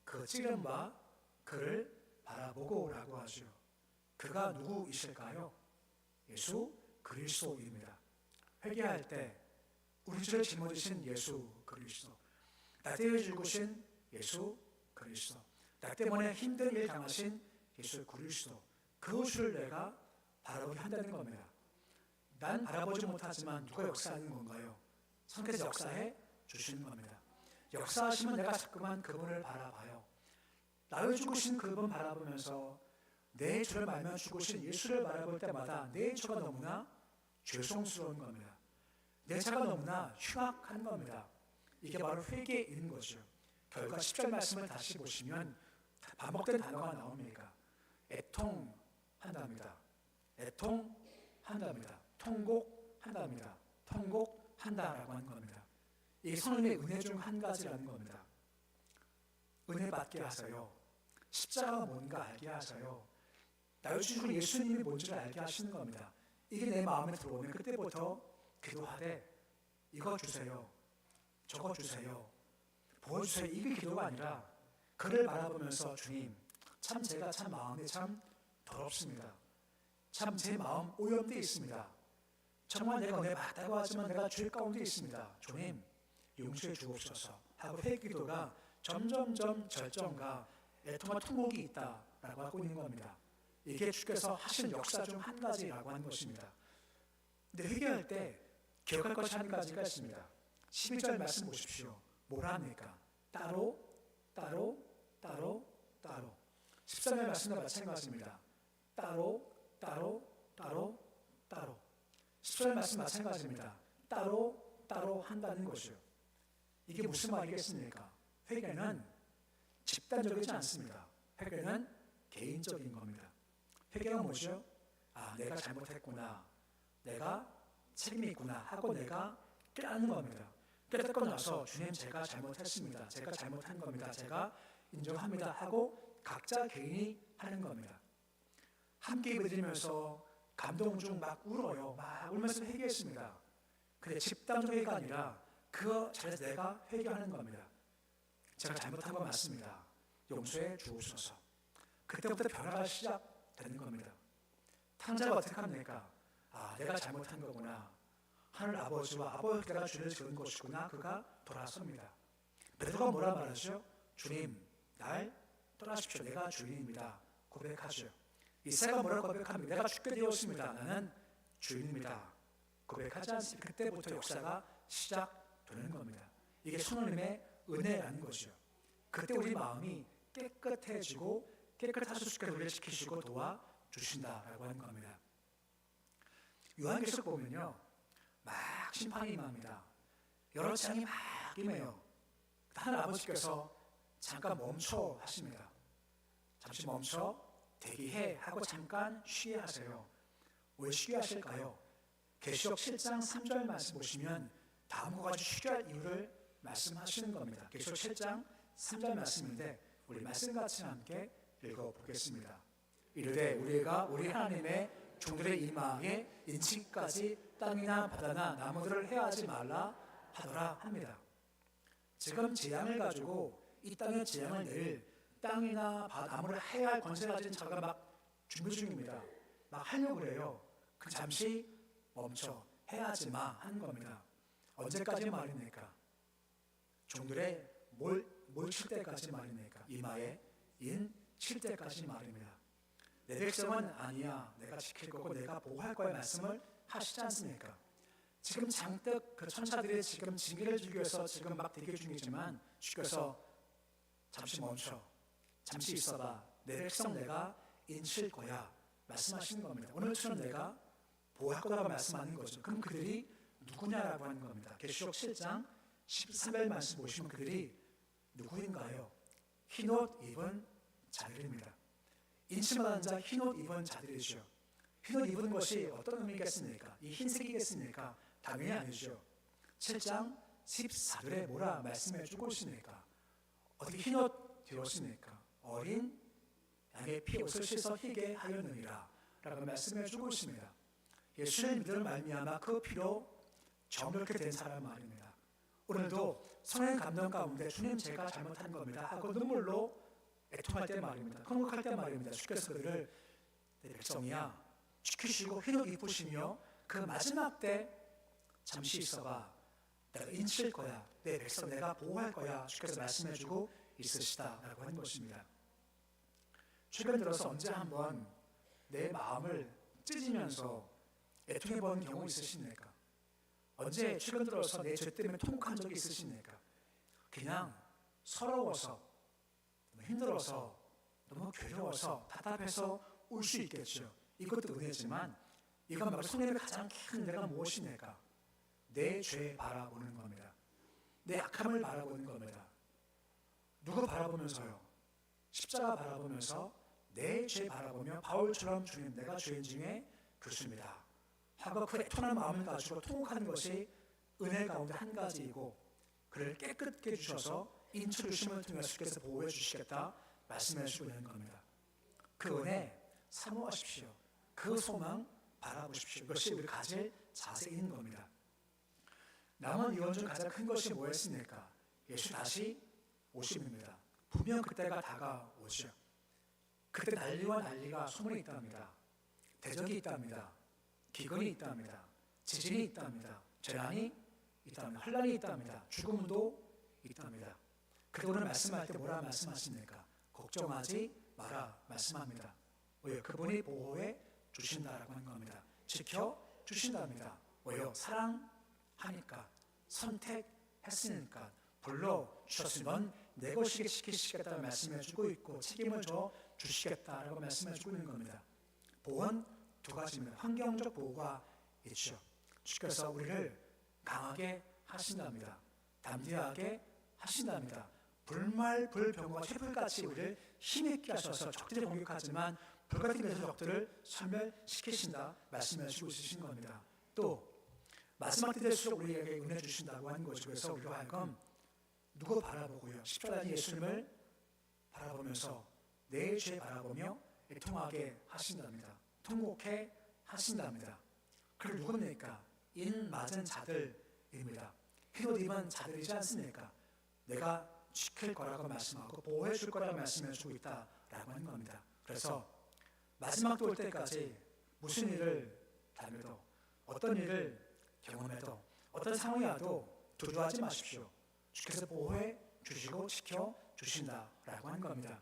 그 찌름과 그를 바라보고 라고 하죠. 그가 누구이실까요? 예수 그리스도입니다. 회개할 때 우리 죄를 짊어지신 예수 그리스도, 나 때문에 죽으신 예수 그리스도, 나 때문에 힘든 일 당하신 예수 그리스도, 그것을 내가 바라보게 한다는 겁니다. 난 바라보지 못하지만 누가 역사하는 건가요? 성령께서 역사해 주시는 겁니다. 역사하시면 내가 자꾸만 그분을 바라봐요. 나를 죽으신 그분 바라보면서 내 죄를 말며 죽으신 예수를 바라볼 때마다 내 죄가 너무나 죄송스러운 겁니다. 내 죄가 너무나 흉악한 겁니다. 이게 바로 회개인 거죠. 결과 10절 말씀을 다시 보시면 반복된 단어가 나옵니까? 애통한답니다. 애통한답니다. 통곡한답니다. 통곡한다라고 하는 겁니다. 이 성령의 은혜 중 한 가지라는 겁니다. 은혜 받게 하세요. 십자가가 뭔가 알게 하세요. 나를 주시고 예수님이 뭔지를 알게 하시는 겁니다. 이게 내 마음에 들어오면 그때부터 기도하되 이거 주세요, 저거 주세요, 보여주세요 이게 기도가 아니라 그를 바라보면서 주님 참 제가 참 마음이 참 더럽습니다. 참 제 마음 오염되어 있습니다. 정말 내가 은혜 받다고 하지만 내가 죄 가운데 있습니다. 주님 용서해 주옵소서 하고 회개기도가 점점점 절정과 애통과 통곡이 있다라고 하고 있는 겁니다. 이게 주께서 하신 역사 중 한 가지라고 하는 것입니다. 근데 회개할 때 기억할 것이 한 가지가 있습니다. 12절 말씀 보십시오. 뭐라 합니까? 따로 따로 따로 따로. 13절 말씀과 마찬가지입니다. 따로 따로 따로 따로. 10절 말씀 마찬가지입니다. 따로 따로 한다는 것이요. 이게 무슨 말이겠습니까? 회개는 집단적이지 않습니다. 회개는 개인적인 겁니다. 회개가 뭐죠? 아, 내가 잘못했구나, 내가 책임이 있구나 하고 내가 깨닫는 겁니다. 깨닫고 나서 주님 제가 잘못했습니다, 제가 잘못한 겁니다, 제가 인정합니다 하고 각자 개인이 하는 겁니다. 함께 예배드리면서 감동 중 막 울어요. 막 울면서 회개했습니다. 근데 집단적 회개가 아니라 그 자리에서 내가 회개하는 겁니다. 제가 잘못한 건 맞습니다, 용서해 주옵소서. 그때부터 변화가 시작되는 겁니다. 탕자가 어떻게 합니까? 아, 내가 잘못한 거구나, 하늘 아버지와 아버지 내가 죄를 지은 것이구나, 그가 돌아섭니다. 베드로가 뭐라 말하죠? 주님 날 떠나십시오, 내가 주인입니다 고백하죠. 이사야가 뭐라고 고백합니까? 내가 죽게 되었습니다, 나는 주인입니다 고백하지 않습니까? 그때부터 역사가 시작되는 겁니다. 이게 성령님의 은혜라는 거죠. 그때 우리 마음이 깨끗해지고 깨끗하실 수 있게 우리를 지키시고 도와주신다라고 하는 겁니다. 요한계시록 보면요, 막 심판이 임합니다. 여러 재앙이 막 임해요. 하늘 아버지께서 잠깐 멈춰 하십니다. 잠시 멈춰 대기해 하고 잠깐 쉬게 하세요. 왜 쉬게 하실까요? 계시록 7장 3절 말씀 보시면 다음과 같이 쉬게 할 이유를 말씀하시는 겁니다. 계시록 7장 3절 말씀인데 우리 말씀 같이 함께 읽어보겠습니다. 이르되 우리가 우리 하나님의 종들의 이마에 인치까지 땅이나 바다나 나무들을 해하지 말라 하더라 합니다. 지금 재앙을 가지고 이 땅에 재앙을 내릴 땅이나 나무를 해야 할 권세 가진 자가 막 준비 중입니다. 막 하려고 그래요. 그 잠시 멈춰 해하지 마 하는 겁니다. 언제까지 말입니까? 종들의 뭘 칠 때까지 말입니까? 이마에 인 칠 때까지 말입니다. 내 백성은 아니야, 내가 지킬 거고 내가 보호할 거야 말씀을 하시지 않습니까? 지금 장뜩 그 천사들이 지금 징계를 주기 위해서 지금 막 대기 중이지만 주께서 잠시 멈춰, 잠시 있어봐, 내 백성 내가 인칠 거야 말씀하시는 겁니다. 오늘처럼 내가 보호할 거라고 말씀하는 거죠. 그럼 그들이 누구냐라고 하는 겁니다. 계시록 7장 13절 말씀 보시면 그들이 누구인가요? 흰옷 입은 자들입니다. 인침받은 자 흰옷 입은 자들이죠. 흰옷 입은 것이 어떤 의미겠습니까? 이 흰색이겠습니까? 당연히 아니죠. 7장 14절에 뭐라 말씀해 주고 있습니까? 어떻게 흰옷 되었습니까? 어린 양의 피 옷을 씻어 희게 하였느니라 라고 말씀해 주고 있습니다. 예수를 믿음을 말미암아 그 피로 정결케 된 사람 말입니다. 오늘도 성령의 감동 가운데 주님 제가 잘못한 겁니다 하고 눈물로 애통할 때 말입니다. 통곡할 때 말입니다. 주께서 그들을 내 백성이야 지키시고 흰옷 입으시며 그 마지막 때 잠시 있어봐, 내가 인칠 거야, 내 백성 내가 보호할 거야 주께서 말씀해주고 있으시다라고 하는 것입니다. 최근 들어서 언제 한번 내 마음을 찢으면서 애통해 본 경우 있으십니까? 언제 최근 들어서 내 죄 때문에 통곡한 적이 있으십니까? 그냥 서러워서, 힘들어서, 너무 괴로워서, 답답해서 울 수 있겠죠. 이것도 은혜지만 이건 바로 성령의 가장 큰 은혜가 무엇입니까? 내 죄 바라보는 겁니다. 내 악함을 바라보는 겁니다. 누구 바라보면서요? 십자가 바라보면서 내 죄 바라보며 바울처럼 주님 내가 죄인 중에 교수입니다 하고 그 애통한 마음을 가지고 통곡하는 것이 은혜 가운데 한 가지이고 그를 깨끗게 해주셔서 인치주심을 통해서 주께서 보호해 주시겠다 말씀해 주고 있는 겁니다. 그 은혜 사모하십시오. 그 소망 바라보십시오. 이것이 우리 가질 자세인 겁니다. 남은 유언 중 가장 큰 것이 뭐였습니까? 예수 다시 오심입니다. 분명 그때가 다가오죠. 그때 난리와 난리가 소문이 있답니다. 대적이 있답니다. 기근이 있답니다. 지진이 있답니다. 재난이 있답니다. 혼란이 있답니다. 죽음도 있답니다. 그때 오늘 말씀할 때 뭐라 말씀하십니까? 걱정하지 마라 말씀합니다. 왜요? 그분이 보호해 주신다라고 하는 겁니다. 지켜 주신답니다. 왜요? 사랑하니까, 선택했으니까, 불러주셨으니 넌 내 것이게 지키시겠다고 말씀해 주고 있고 책임을 져 주시겠다라고 말씀해 주고 있는 겁니다. 보호는 두 가지입니다. 환경적 보호가 있죠. 주께서 우리를 강하게 하신답니다. 담대하게 하신답니다. 불말불병과 촛불같이 우리를 힘있게 하셔서 적들이 공격하지만 불같은 데서 적들을 소멸시키신다 말씀해 주고 있으신 겁니다. 또 마지막 때 될수록 우리에게 은혜 주신다고 하는 거죠. 그래서 우리로 하여금 누구 바라보고요? 십자가의 예수님을 바라보면서 내 죄 바라보며 애통하게 하신답니다. 통곡해 하신답니다. 그걸 누굽니까? 인 맞은 자들입니다. 흰옷 입은 자들이지 않습니까? 내가 지킬 거라고 말씀하고 보호해 줄 거라고 말씀해 주고 있다라고 하는 겁니다. 그래서 마지막 올 때까지 무슨 일을 당해도 어떤 일을 경험해도 어떤 상황이 와도 두려워하지 마십시오. 주께서 보호해 주시고 지켜 주신다라고 하는 겁니다.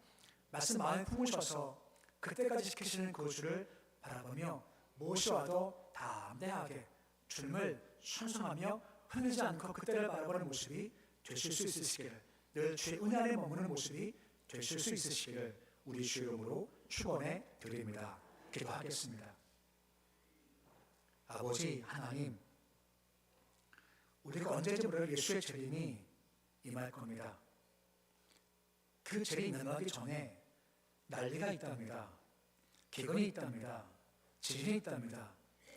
말씀 마음에 품으셔서 그때까지 지키시는 그 주를 바라보며 무엇이 와도 담대하게 주님을 순종하며 흔들리지 않고 그때를 바라보는 모습이 되실 수 있으시기를, 늘 주의 은혜 안에 머무는 모습이 되실 수 있으시기를 우리 주 이름으로 축원해 드립니다. 기도하겠습니다. 아버지 하나님, 우리가 언제든지 모를 예수의 재림이 임할 겁니다. 그 재림이 임하기 전에 난리가 있답니다. 기근이 있답니다. 지진이 있답니다.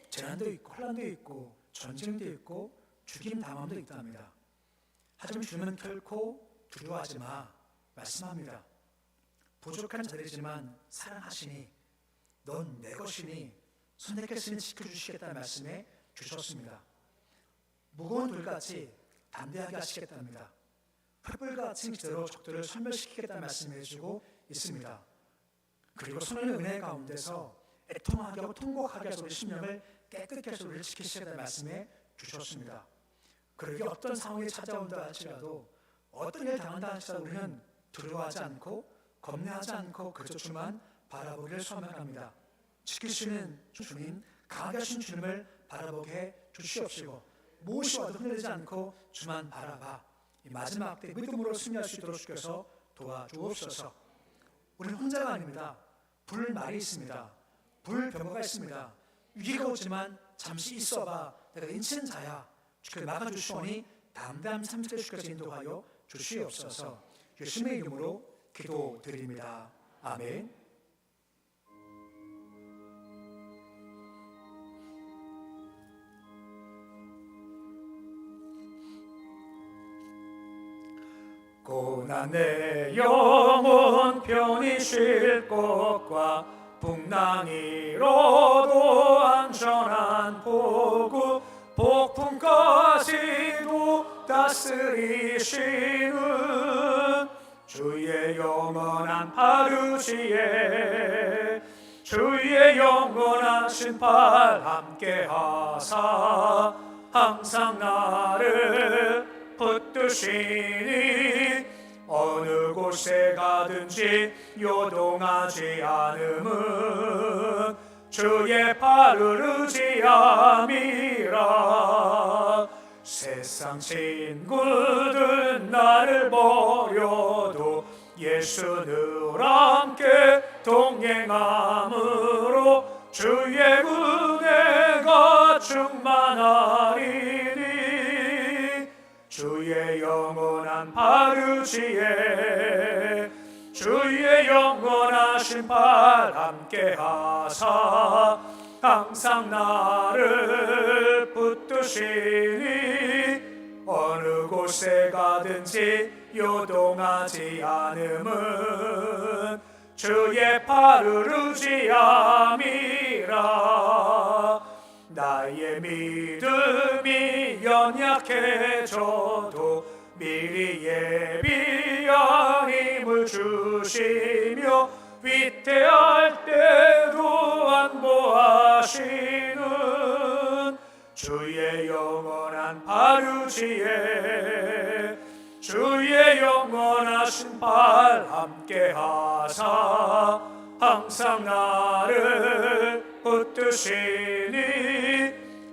재난도 있고 혼란도 있고 전쟁도 있고 죽임 당함도 있답니다. 하지만 주님은 결코 두려워하지 마 말씀합니다. 부족한 자들이지만 사랑하시니 넌 내 것이니 손대겠으니 지켜주시겠다는 말씀에 주셨습니다. 무거운 돌같이 담대하게 하시겠답니다. 횃불같이 제대로 적들을 소멸시키겠다는 말씀을 해주고 있습니다. 그리고 손의 은혜 가운데서 애통하게 하고 통곡하게 해서 우리 심령을 깨끗게 해서 우리를 지키시겠다는 말씀에 주셨습니다. 그러기 어떤 상황이 찾아온다 할지라도 어떤 일을 당한다 할지라도 우리는 두려워하지 않고 겁내하지 않고 그저 주만 바라보기를 소망합니다. 지키시는 주님, 강하게 하신 주님을 바라보게 해 주시옵시고 무엇이 와도 흔들리지 않고 주만 바라봐 이 마지막 때 믿음으로 승리할 수 있도록 주께서 도와주옵소서. 우리는 혼자가 아닙니다. 불말이 있습니다. 불병거가 있습니다. 위기가 오지만 잠시 있어봐 내가 인치는 자야. 주께서 막아주시오니 담대함 삼실에 주께서 인도하여 주시옵소서. 예수님의 이름으로 기도드립니다. 아멘. 고난 내 영혼 편히 쉴 곳과 풍랑이로도 안전한 보고 폭풍까지도 다스리시는 주의 영원한 파루지에 주의 영원하신 팔 함께하사 항상 나를 붙드시니 어느 곳에 가든지 요동하지 않음은 주의 팔을 의지함이라. 세상 친구들 나를 버려도 예수 늘 함께 동행함으로 주의 은혜가 충만하리니 주의 영원한 파르지에 주의 영원하신 팔 함께하사 항상 나를 붙드시니 어느 곳에 가든지 요동하지 않음은 주의 팔을 의지함이라. 나의 믿음이 연약해져도 미리 예비한 힘을 주시며 위태할 때도 안보하시는 주의 영원한 파르지에 주의 영원하신 팔 함께하사 항상 나를 붙드시니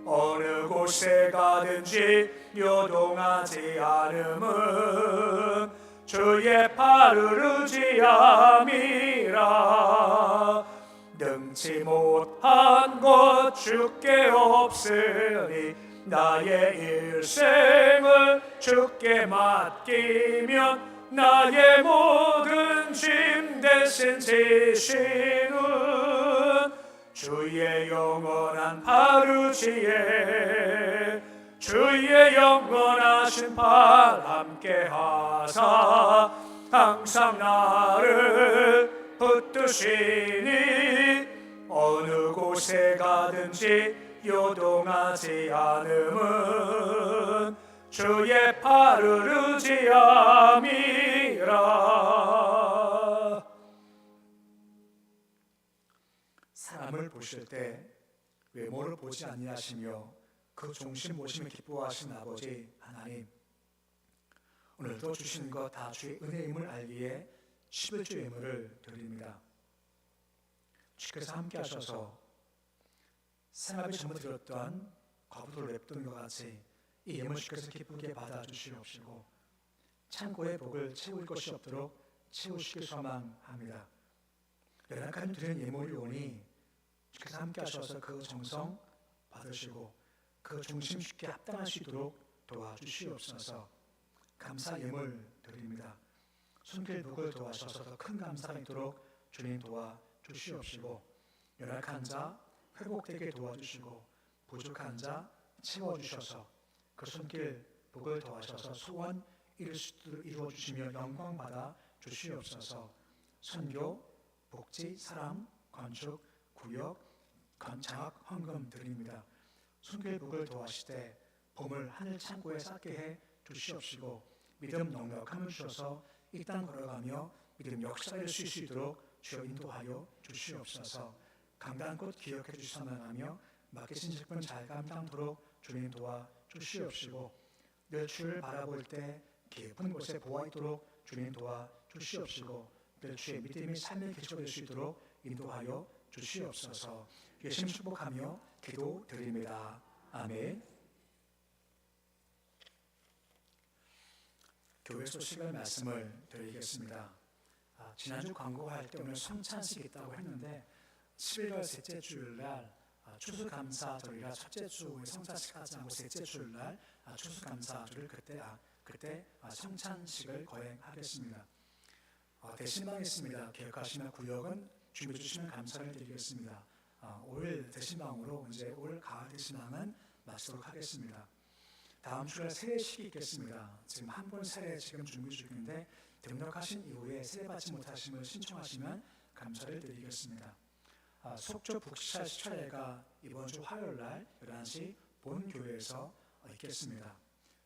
어느 곳에 가든지 요동하지 않음은 주의 팔을 의지함이라. 능치 못한 것 주께 없으니 나의 일생을 주께 맡기면 나의 모든 짐 대신 지시는 주의 영원한 파르지에 주의 영원하신 팔 함께하사 항상 나를 붙드시니 어느 곳에 가든지 요동하지 않음은 주의 팔을 의지함이라. 사람을 보실 때 외모를 보지 아니하시며 그 종신 모심을 기뻐하신 아버지 하나님, 오늘도 주신 것 다 주의 은혜임을 알기에 11조 예물을 드립니다. 주께서 함께 하셔서 생업에 전부 드렸던 거부를 냅둔 것 같이 이 예물 주께서 기쁘게 받아주시옵시고 창고의 복을 채울 것이 없도록 채우시길 소망합니다. 연약한 드리는 예물이 오니 주께서 함께 하셔서 그 정성 받으시고 그 중심 쉽게 합당할 수 있도록 도와주시옵소서. 감사 예물 드립니다. 손길 복을 도와셔서 더 큰 감사가 있도록 주님 도와주시옵시고, 연약한 자 회복되게 도와주시고 부족한 자 채워주셔서 그 손길 복을 도와셔서 소원 이루어주시며 영광 받아 주시옵소서. 선교, 복지, 사람, 건축, 구역, 장학, 헌금 드립니다. 손길 복을 도와시되 봄을 하늘 창고에 쌓게 해 주시옵시고, 믿음 넉넉함을 주셔서 이 땅 걸어가며 믿음 역사를 쓸 수 있도록 주여 인도하여 주시옵소서. 강단꽃 기억해 주시사랑하며 맡기신 직분 잘 감당토록 주님 도와주시옵시고, 늘 주를 바라볼 때 깊은 곳에 보아 있도록 주님 도와주시옵시고, 늘 주의 믿음이 삶의 기초가 될 수 있도록 인도하여 주시옵소서. 예수님 축복하며 기도드립니다. 아멘. 교회 소식을 말씀을 드리겠습니다. 지난주 광고할 때 오늘 성찬식이 있다고 했는데 11월 셋째 주일날 추수감사절이라 첫째 주에 성찬식 하지 않고 셋째 주일날 추수감사절을 그때 성찬식을 거행하겠습니다. 대신방 있습니다. 계획하시면 구역은 준비해 주시면 감사를 드리겠습니다. 올 대신방으로 이제 올 가을 대신방은 마치도록 하겠습니다. 다음 주에 세례식이 있겠습니다. 지금 한 분 세례 지금 준비 중인데 등록하신 이후에 세례 받지 못하심을 신청하시면 감사를 드리겠습니다. 속초 북시찰 시찰회가 이번 주 화요일 날 11시 본 교회에서 있겠습니다.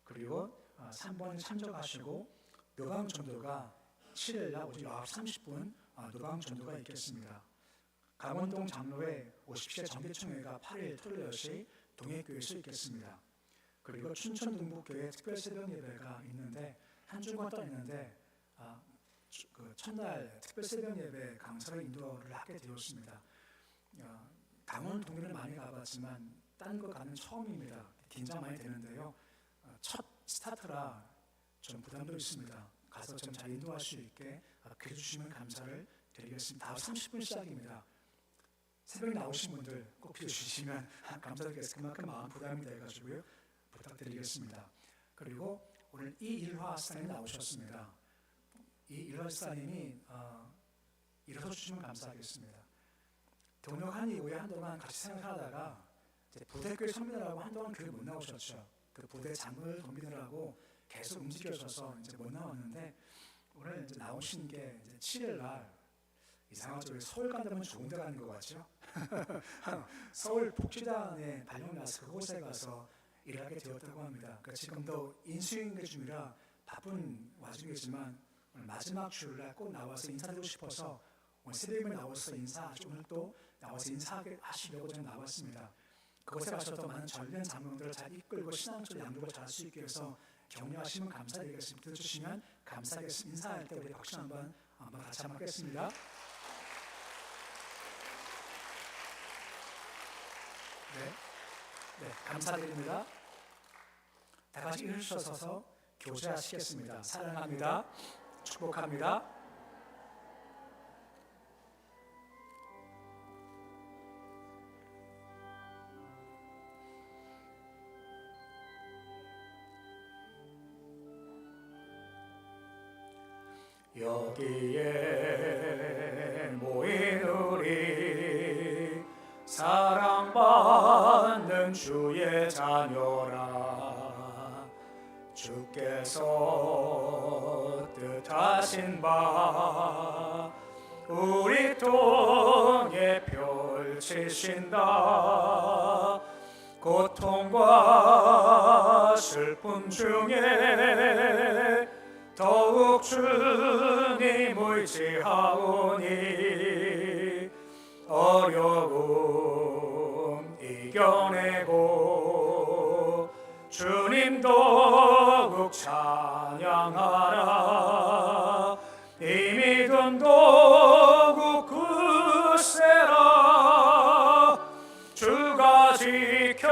그리고 3번 참석하시고 노방 전도가 7일 날 오전 9시 30분 노방 전도가 있겠습니다. 강원동 장로회 50세 정기총회가 8일 토요일 10시 동해교회에서 있겠습니다. 그리고 춘천 동북교회 특별 새벽 예배가 있는데 한 주간 떠 있는데 그 첫날 특별 새벽 예배 강사를 인도를 하게 되었습니다. 강원 동네를 많이 가봤지만 딴 거 가는 처음입니다. 긴장 많이 되는데요. 첫 스타트라 좀 부담도 있습니다. 가서 좀 잘 인도할 수 있게 기도해 주시면 감사를 드리겠습니다. 다음 30분 시작입니다. 새벽에 나오신 분들 꼭 기도해 주시면 감사드리겠습니다. 그만큼 마음 부담이 돼가지고요. 부탁드리겠습니다. 그리고 오늘 이일화 스타님 나오셨습니다. 이일화 스타님이 일어서 주시면 감사하겠습니다. 등록한 이후에 한동안 같이 생활하다가 부대교회 선배들하고 한동안 교회 못 나오셨죠. 그 부대 장을 돕기느라고 계속 움직여셔서 이제 못 나왔는데 오늘 이제 나오신 게 이제 7일 날 이상하죠. 서울 간다면 좋은 데 가는 것 같죠. 서울 복지단에 발령 나서 그곳에 가서 일하게 되었다고 합니다. 그러니까 지금도 인수인계 중이라 바쁜 와중이지만 오늘 마지막 주일날 꼭 나와서 인사드리고 싶어서 오늘 새벽에 나와서 오늘 또 나와서 인사하시려고 저는 나왔습니다. 그곳에 가셔서 많은 전련 장로들을 잘 이끌고 신앙적 양육을 잘 할 수 있게 해서 격려하시면 감사드리겠습니다. 들어주시면 감사하겠습니다. 인사할 때 우리 박수 한번 같이 한번 하겠습니다. 네, 감사드립니다. 다 같이 일어서서 교제하시겠습니다. 사랑합니다. 축복합니다. 여기에 모인 우리 사랑받는 주의 자녀라. 주께서 뜻하신 바 우리 통해 펼치신다. 고통과 슬픔 중에 더욱 주님 의지하오니 어려움 이겨내고 주님 더욱 찬양하라. 이 믿음 더욱 굳세라. 주가 지켜주신다.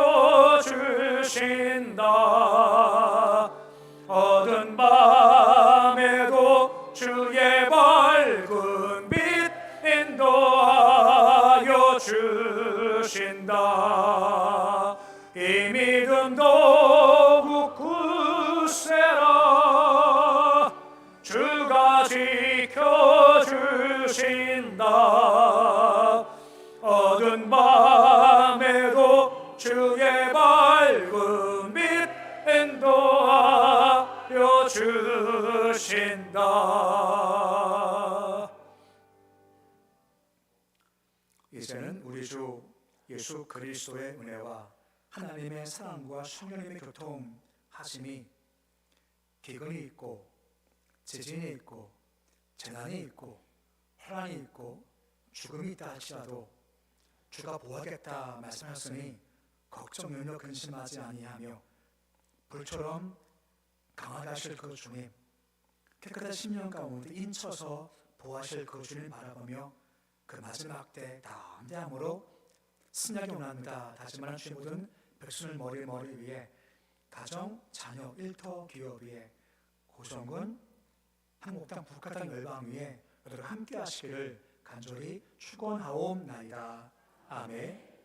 어두운 밤에도 주의 발 주신다. 이 믿음도 굳세라. 주가 지켜주신다. 어두운 밤에도 주의 밝은 빛 인도하여 주신다. 이제는 우리 주 예수 그리스도의 은혜와 하나님의 사랑과 성령님의 교통하심이 기근이 있고 지진이 있고 재난이 있고 혼란이 있고 죽음이 있다 할지라도 주가 보호하겠다 말씀하셨으니 걱정 염려 근심하지 아니하며 불처럼 강하게 하실 그 주님, 깨끗한 심령 가운데 인쳐서 보호하실 그 주님 바라보며 그 마지막 때 담대함으로 승리하기 원합니다. 다짐하는 주의 모든 백성을 머리 위에 가정, 자녀, 일터, 기업 위에 고성군, 한국당, 북한당 열방 위에 너희들 함께 하시기를 간절히 축원하옵나이다. 아멘.